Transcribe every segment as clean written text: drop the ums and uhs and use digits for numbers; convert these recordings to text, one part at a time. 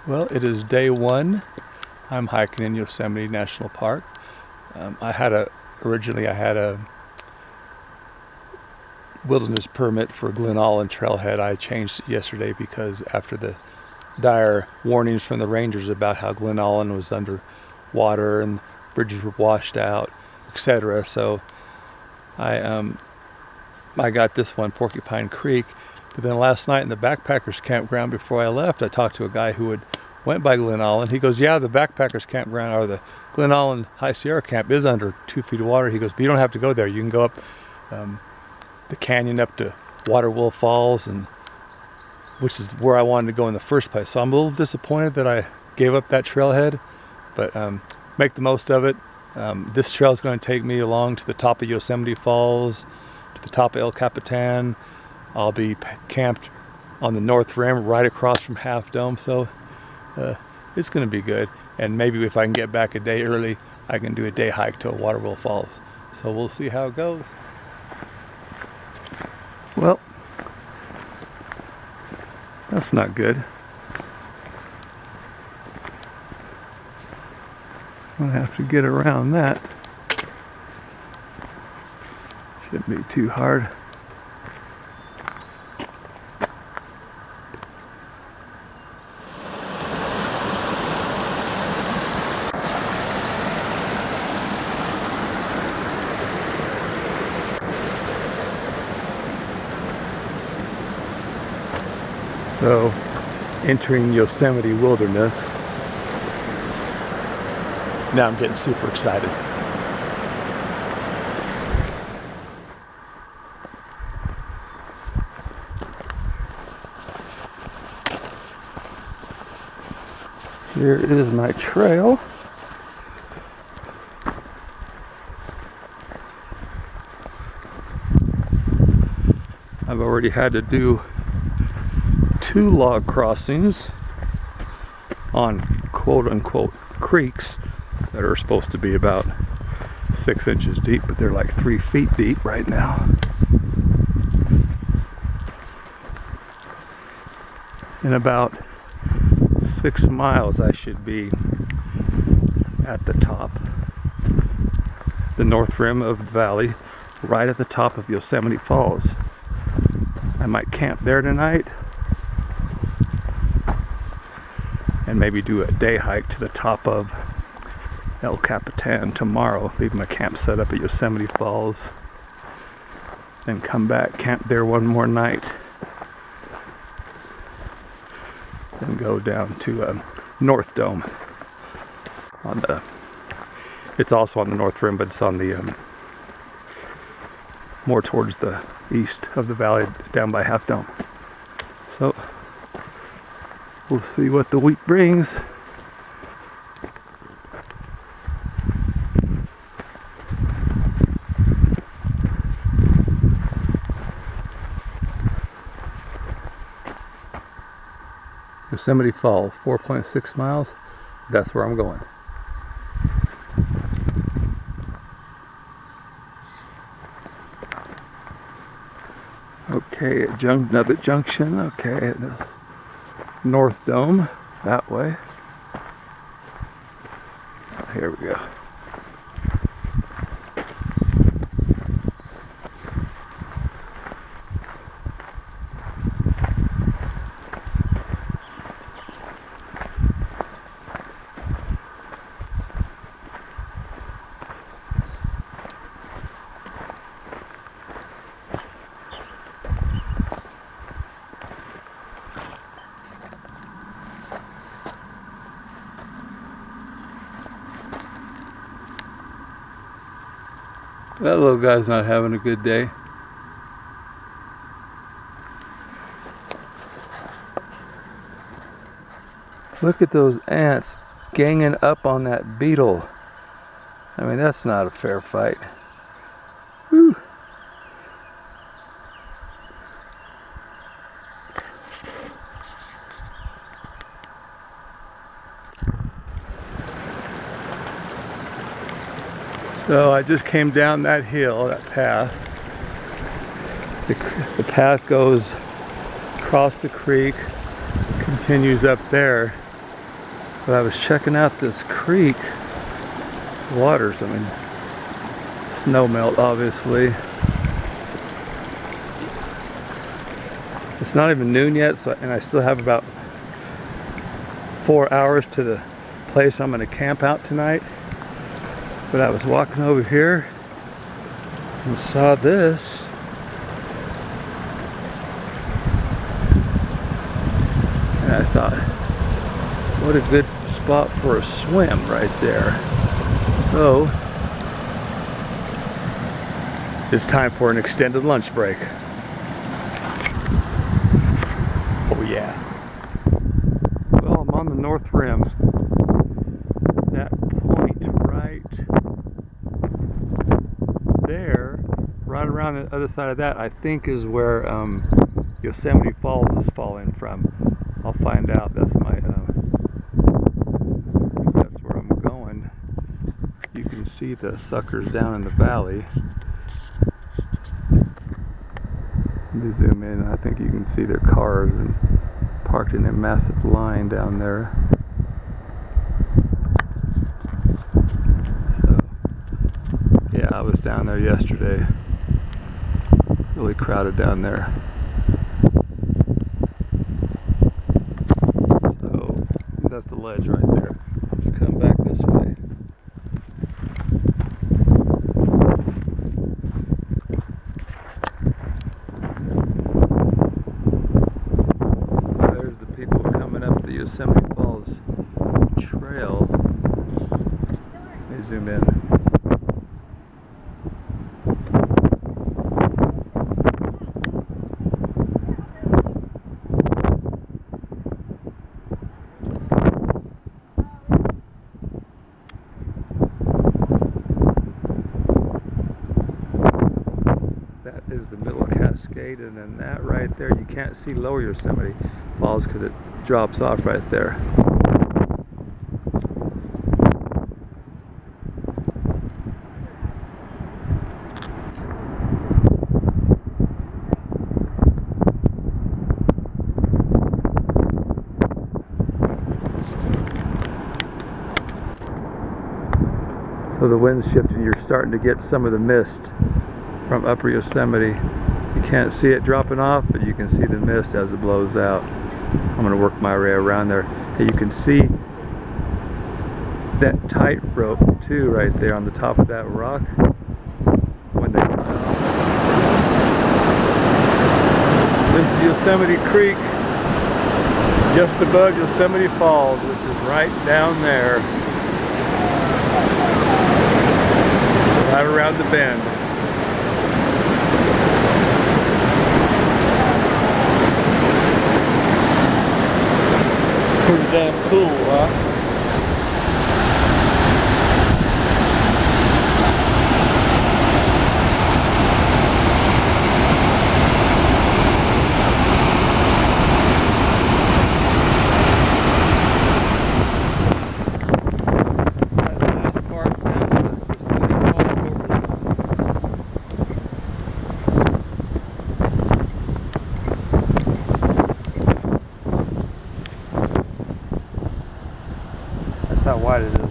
Well, it is day one. I'm hiking in Yosemite National Park. Originally I had a wilderness permit for Glen Allen Trailhead. I changed it yesterday because after the dire warnings from the rangers about how Glen Allen was under water and bridges were washed out, etc. So I got this one, Porcupine Creek. But then last night in the backpackers campground before I left, I talked to a guy who went by Glen Allen. He goes, yeah, the backpackers campground or the Glen Allen High Sierra camp is under 2 feet of water. He goes, but you don't have to go there. You can go up the canyon up to Waterwolf Falls, and which is where I wanted to go in the first place. So I'm a little disappointed that I gave up that trailhead, but make the most of it. This trail is going to take me along to the top of Yosemite Falls, to the top of El Capitan. I'll be camped on the North Rim right across from Half Dome, so it's going to be good. And maybe if I can get back a day early, I can do a day hike to Waterwolf Falls. So we'll see how it goes. Well, that's not good. I'm going to have to get around that. Shouldn't be too hard. So, entering Yosemite Wilderness. Now I'm getting super excited. Here is my trail. I've already had to do 2 log crossings on quote-unquote creeks that are supposed to be about 6 inches deep, but they're like 3 feet deep right now. In about 6 miles I should be at the top, the north rim of the valley, right at the top of Yosemite Falls. I might camp there tonight and maybe do a day hike to the top of El Capitan tomorrow. Leave my camp set up at Yosemite Falls, then come back, camp there one more night, then go down to North Dome. It's also on the North Rim, but it's on the more towards the east of the valley, down by Half Dome. So we'll see what the week brings. Yosemite Falls, 4.6 miles. That's where I'm going. Okay, another junction. Okay, it is North Dome, that way. Here we go. That little guy's not having a good day. Look at those ants ganging up on that beetle. I mean, that's not a fair fight. Whew. So I just came down that hill, that path. The path goes across the creek, continues up there, But I was checking out this creek. Waters, I mean, snow melt obviously. It's not even noon yet, so and I still have about 4 hours to the place I'm going to camp out tonight. But I was walking over here and saw this. And I thought, what a good spot for a swim right there. So, it's time for an extended lunch break. Oh yeah. Well, I'm on the north rim. That point right there, right around the other side of that, I think is where Yosemite Falls is falling from. I'll find out. That's my, that's where I'm going. You can see the suckers down in the valley. Let me zoom in. I think you can see their cars and parked in a massive line down there. So, yeah, I was down there yesterday. Really crowded down there. So that's the ledge right there. You come back this way. There's the people coming up the Yosemite Falls trail. Let me zoom in. That is the middle cascade, and then that right there, you can't see lower Yosemite Falls because it drops off right there. So the wind's shifting, you're starting to get some of the mist from upper Yosemite. You can't see it dropping off, but you can see the mist as it blows out. I'm going to work my way around there. And you can see that tightrope too right there on the top of that rock when they come out. This is Yosemite Creek just above Yosemite Falls, which is right down there, right around the bend. Pretty damn cool, huh? That's how wide it is.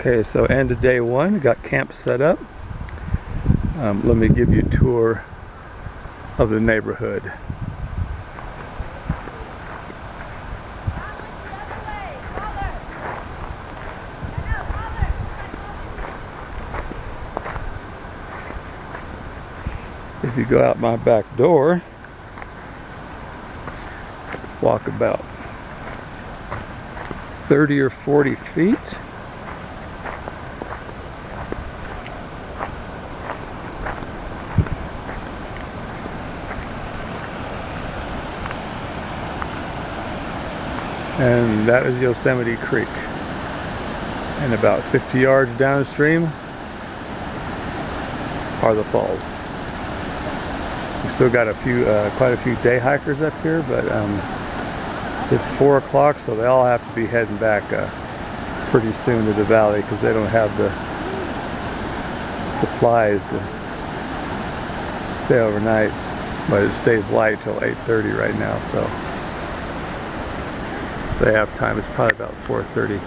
Okay, so end of day one, got camp set up. Let me give you a tour of the neighborhood. If you go out my back door, walk about 30 or 40 feet. And that is Yosemite Creek. And about 50 yards downstream are the falls. We still got quite a few day hikers up here, but it's 4 o'clock, so they all have to be heading back pretty soon to the valley because they don't have the supplies to stay overnight. But it stays light till 8:30 right now, so they have time. It's probably about 4:30.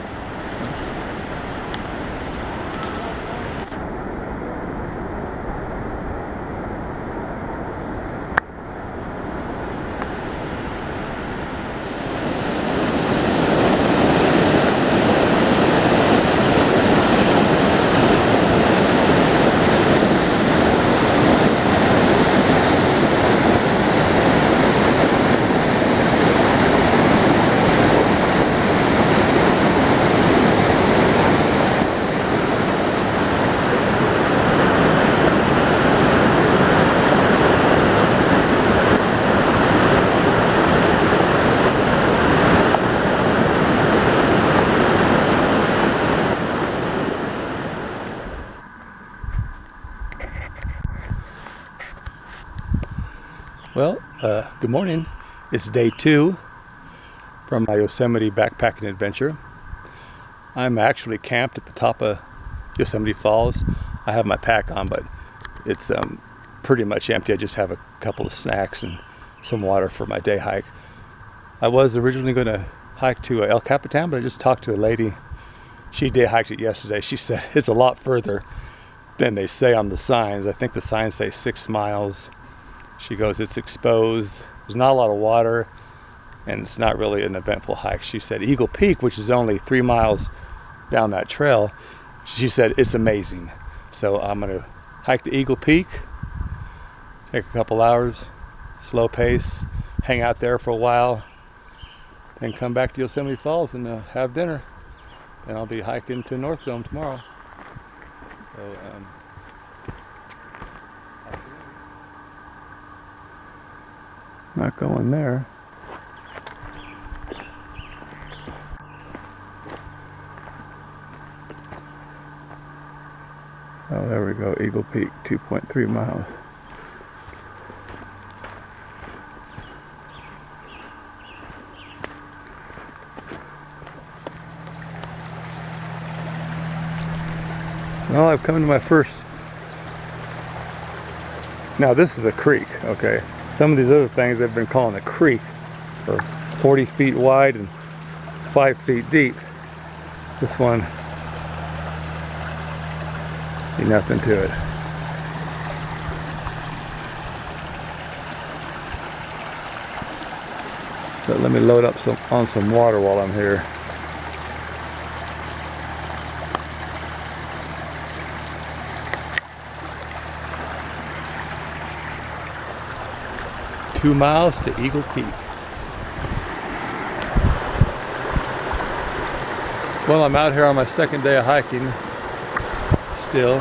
Well, good morning. It's day 2 from my Yosemite backpacking adventure. I'm actually camped at the top of Yosemite Falls. I have my pack on, but it's pretty much empty. I just have a couple of snacks and some water for my day hike. I was originally going to hike to El Capitan, but I just talked to a lady. She day hiked it yesterday. She said it's a lot further than they say on the signs. I think the signs say 6 miles. She goes, it's exposed, there's not a lot of water, and it's not really an eventful hike. She said Eagle Peak, which is only 3 miles down that trail, she said it's amazing. So I'm going to hike to Eagle Peak, take a couple hours, slow pace, hang out there for a while, then come back to Yosemite Falls and have dinner. And I'll be hiking to North Dome tomorrow. So, not going there. Oh, there we go. Eagle Peak, 2.3 miles. Well, I've come to my first. Now this is a creek, okay? Some of these other things they've been calling a creek are 40 feet wide and 5 feet deep. This one, ain't nothing to it. But let me load up on some water while I'm here. Two miles to Eagle Peak. Well, I'm out here on my second day of hiking. Still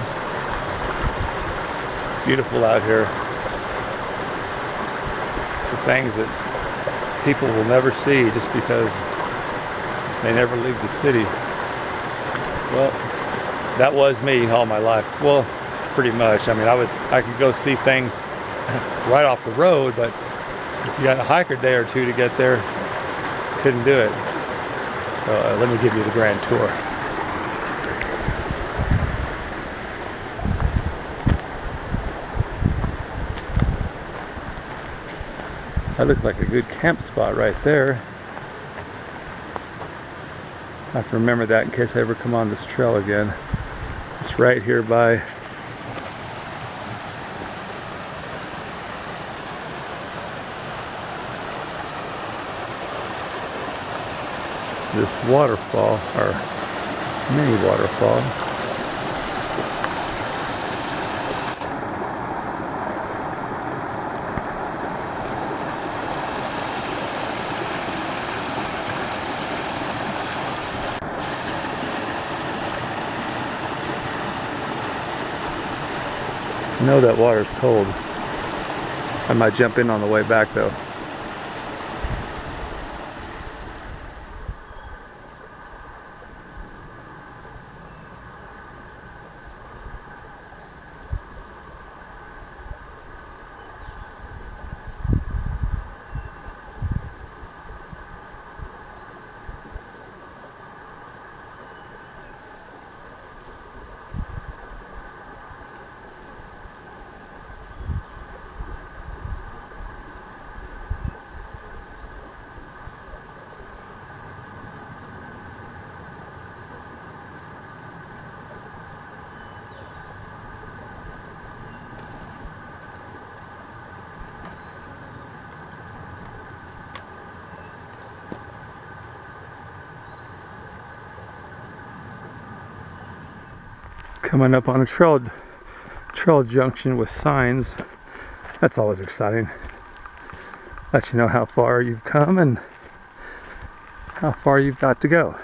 beautiful out here. The things that people will never see just because they never leave the city. Well, that was me all my life. Well, pretty much. I mean, I could go see things right off the road, but if you got a hike a day or two to get there, couldn't do it. So let me give you the grand tour. That looked like a good camp spot right there. I have to remember that in case I ever come on this trail again. It's right here by this waterfall, or mini waterfall. I know that water's cold. I might jump in on the way back though. Coming up on a trail junction with signs. That's always exciting. Let you know how far you've come and how far you've got to go.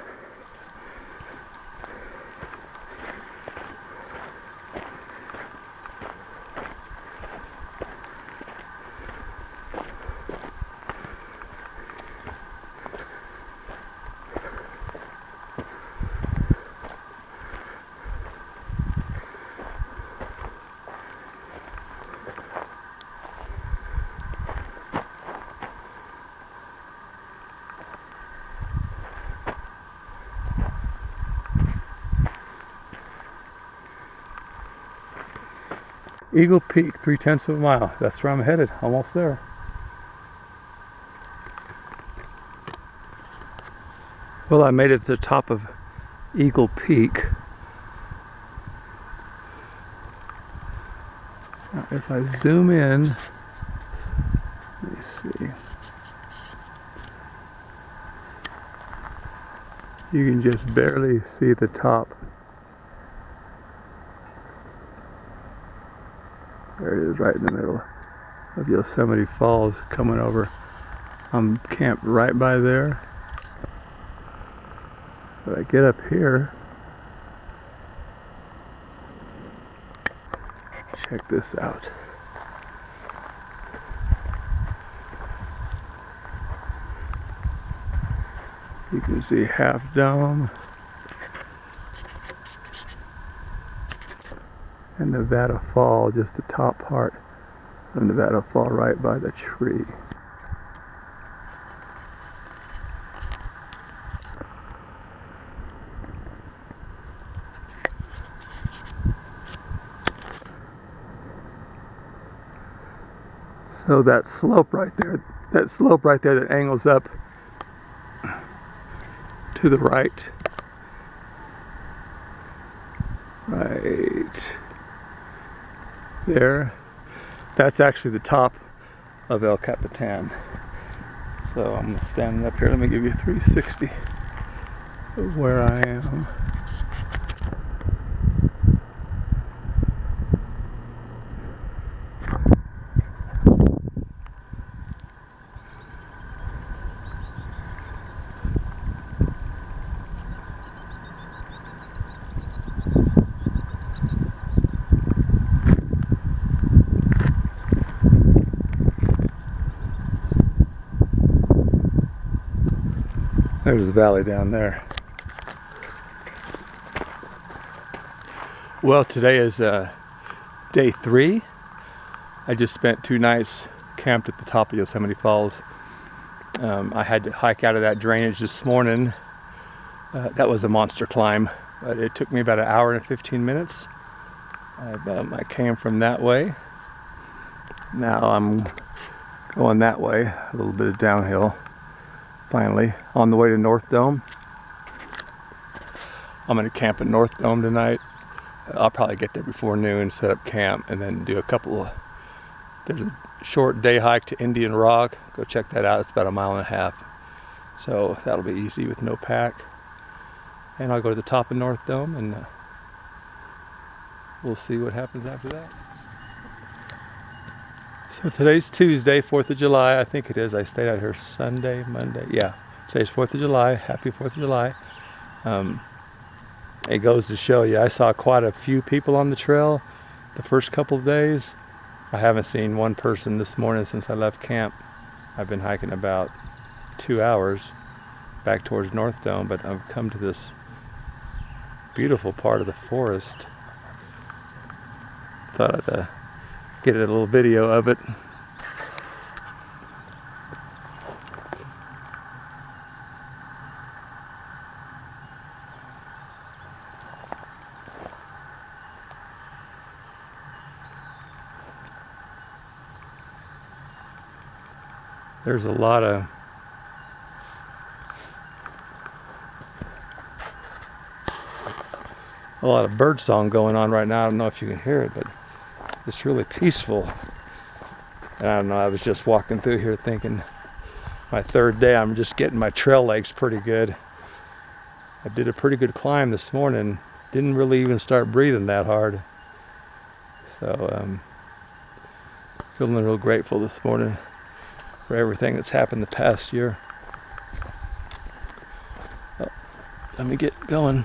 Eagle Peak, 3/10 of a mile. That's where I'm headed, almost there. Well, I made it to the top of Eagle Peak. Now, if I zoom in, let me see. You can just barely see the top. There it is, right in the middle of Yosemite Falls, coming over. I'm camped right by there. But I get up here. Check this out. You can see Half Dome and Nevada Fall, just the top part of Nevada Fall right by the tree. So that slope right there that angles up to the right, there, that's actually the top of El Capitan. So I'm standing up here. Let me give you a 360 of where I am. There's the valley down there. Well, today is day 3. I just spent 2 nights camped at the top of Yosemite Falls. I had to hike out of that drainage this morning. That was a monster climb, but it took me about an hour and 15 minutes. I came from that way. Now I'm going that way, a little bit of downhill. Finally, on the way to North Dome. I'm going to camp in North Dome tonight. I'll probably get there before noon, set up camp, and then do a couple of... There's a short day hike to Indian Rock. Go check that out. It's about 1.5 miles. So that'll be easy with no pack. And I'll go to the top of North Dome, and we'll see what happens after that. So today's Tuesday, 4th of July, I think it is. I stayed out here Sunday, Monday. Yeah, today's 4th of July. Happy 4th of July. It goes to show you, I saw quite a few people on the trail the first couple of days. I haven't seen one person this morning since I left camp. I've been hiking about 2 hours back towards North Dome, but I've come to this beautiful part of the forest. Thought I'd get a little video of it. There's a lot of bird song going on right now. I don't know if you can hear it, but it's really peaceful. And I don't know, I was just walking through here thinking, my 3rd day, I'm just getting my trail legs pretty good. I did a pretty good climb this morning. Didn't really even start breathing that hard. So, feeling real grateful this morning for everything that's happened the past year. Oh, let me get going.